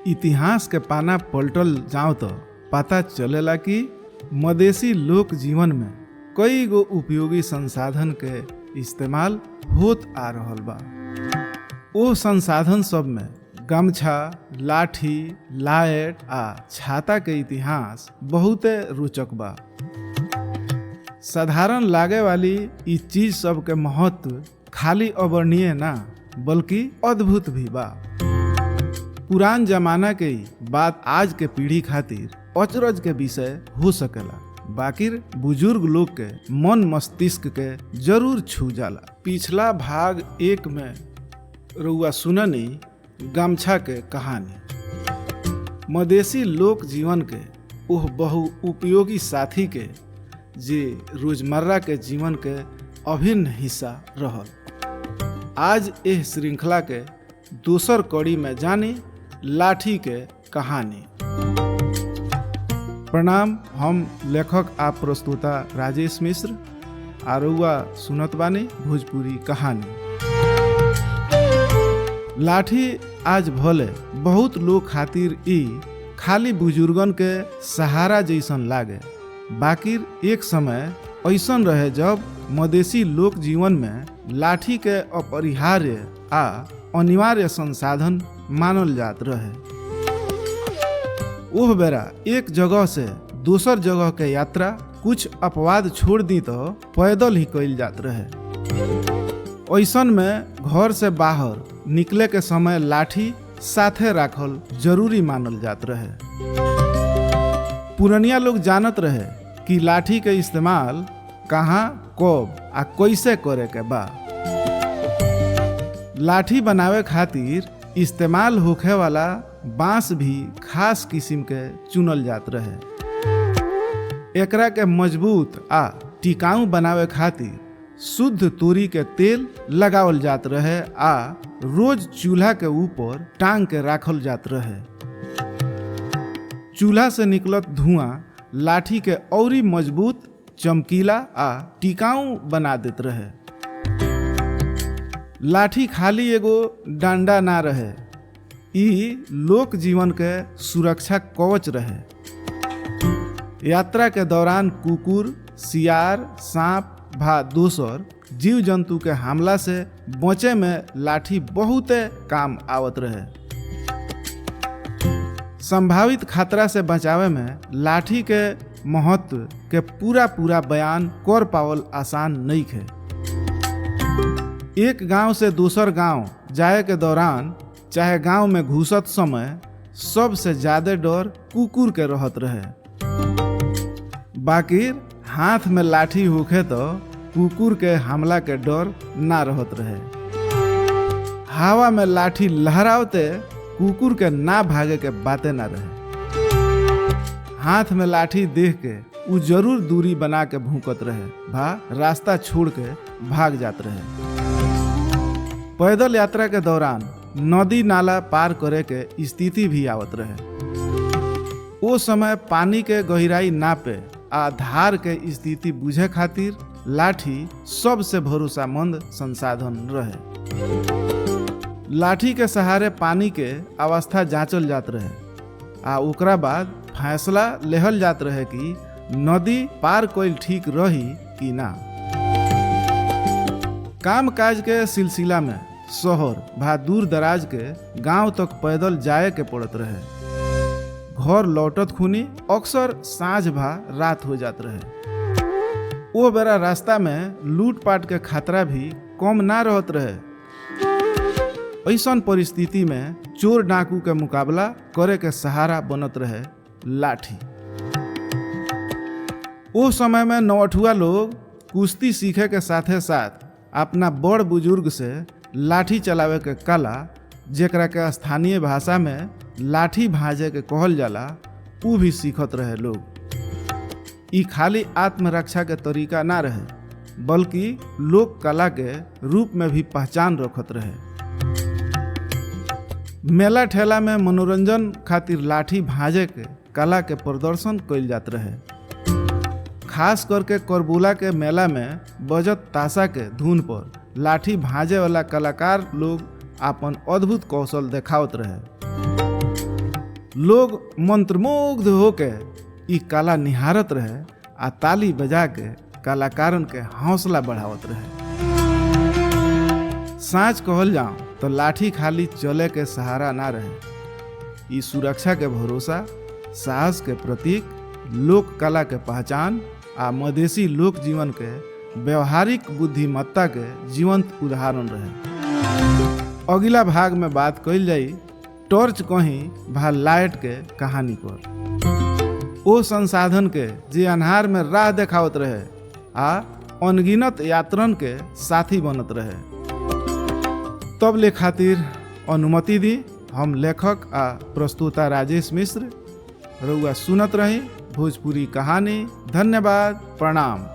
इतिहास के पाना पलटल जाओ तो पता चलेला कि मदेशी लोक जीवन में कई गो उपयोगी संसाधन के इस्तेमाल होत आ रहल बा। ओ संसाधन सब में गमछा, लाठी, लाएट आ छाता के इतिहास बहुते रोचक बा। साधारण लागे वाली ई चीज सब के महत्व खाली अवर्णनीय ना बल्कि अद्भुत भी बा। पुरान जमाना के बात आज के पीढ़ी खातिर अचरज के विषय हो सकेला, बाकिर बुजुर्ग लोग के मन मस्तिष्क के जरूर छू जाला। पिछला भाग 1 में रउआ सुननी गमछा के कहानी। मदेशी लोक जीवन के ओह बहु उपयोगी साथी के जे रोजमर्रा के जीवन के अभिन्न हिस्सा रहल। आज एह श्रृंखला के दूसर कड़ी में जानी लाठी के कहानी। प्रणाम, हम लेखक आ प्रस्तुता राजेश मिश्र आरुआ सुनत बानी भोजपुरी कहानी। लाठी आज भले बहुत लोग खातिर ई खाली बुजुर्गन के सहारा जैसन लागे, बाकिर एक समय ऐसन रहे जब मदेशी लोक जीवन में लाठी के अपरिहार्य आ अनिवार्य संसाधन मानल जात रहे। ओह बेरा एक जगह से दूसर जगह के यात्रा कुछ अपवाद छोड़ दी तो पैदल ही कइल जात रहे। ऐसन में घर से बाहर निकले के समय लाठी साथे राखल जरूरी मानल जात रहे। पुरनिया लोग जानत रहे कि लाठी के इस्तेमाल कहाँ, कब आ कैसे करे के बा। लाठी बनावे खातिर इस्तेमाल होखे वाला बांस भी खास किस्म के चुनल जात रहे। एकरा के मजबूत आ टिकाऊ बनावे खातिर शुद्ध तोरी के तेल लगावल जात रहे आ रोज चूल्हा के ऊपर टांग के राखल जात रहे। चूल्हा से निकलत धुआं लाठी के औरी मजबूत, चमकीला आ टिकाऊ बना देत रहे। लाठी खाली एगो डंडा ना रहे, ई लोक जीवन के सुरक्षा कवच रहे। यात्रा के दौरान कुकुर, सियार, सांप भा दोसर जीव जंतु के हमला से बचे में लाठी बहुते काम आवत रहे। संभावित खतरा से बचावे में लाठी के महत्व के पूरा बयान कर पावल आसान नहीं है। एक गांव से दूसर गांव जाए के दौरान चाहे गांव में घुसत समय सबसे ज्यादा डर कुकुर के रहत रहे, बाकी हाथ में लाठी होखे तो कुकुर के हमला के डर ना रहत रहे। हवा में लाठी लहरावते कुकुर के ना भागे के बातें ना रहे। हाथ में लाठी देख के उ जरूर दूरी बना के भूकत रहे, भा रास्ता छोड़ के भाग जात रहे। पैदल यात्रा के दौरान नदी नाला पार करे के स्थिति भी आवत रहे। ओ समय पानी के गहराई नापे आ धार के स्थिति बुझे खातिर लाठी सबसे भरोसामंद संसाधन रहे। लाठी के सहारे पानी के अवस्था जांचल जात रहे आ ओकरा बाद फैसला लेहल जात रहे कि नदी पार कइल ठीक रही कि ना। काम काज के सिलसिला में शहर भा दूर दराज के गांव तक पैदल जाए के पड़त रहे। घर लौटत खुनी अक्सर साँझ भा रात हो जात रहे। ओ बेरा रास्ता में लूटपाट के खतरा भी कम ना रहत रहे। ऐसन परिस्थिति में चोर डाकू के मुकाबला करे के सहारा बनत रहे लाठी। ओ समय में नौअठुआ लोग कुश्ती सीखे के साथे साथ अपना बड़ बुजुर्ग से लाठी चलावे के कला, जेकरा के स्थानीय भाषा में लाठी भाजे के कहल जाला, उ भी सीखत रहे लोग। ई खाली आत्मरक्षा के तरीका ना रहे, बल्कि लोक कला के रूप में भी पहचान रखत रहे। मेला ठेला में मनोरंजन खातिर लाठी भाजे के कला के प्रदर्शन कइल जात रहे। खास करके करबुला के मेला में बजत ताशा के धुन पर लाठी भाजे वाला कलाकार लोग अपन अद्भुत कौशल देखावत रहे। लोग मंत्रमुग्ध होके ई कला निहारत रहे आ ताली बजा के कलाकारन के हौसला बढ़ावत रहे। साँच कहल जाओ तो लाठी खाली चले के सहारा ना रहे, ई सुरक्षा के भरोसा, साहस के प्रतीक, लोक कला के पहचान आ मधेसी लोक जीवन के व्यवहारिक बुद्धिमत्ता के जीवंत उदाहरण रहे। अगला भाग में बात कइल जाई टॉर्च कहीं भा लाइट के कहानी पर। ओ संसाधन के जे अन्हार में राह देखावत रहे आ अनगिनत यात्रन के साथी बनत रहे। तब ले खातिर अनुमति दी, हम लेखक आ प्रस्तुता राजेश मिश्र रउआ सुनत रही भोजपुरी कहानी। धन्यवाद, प्रणाम।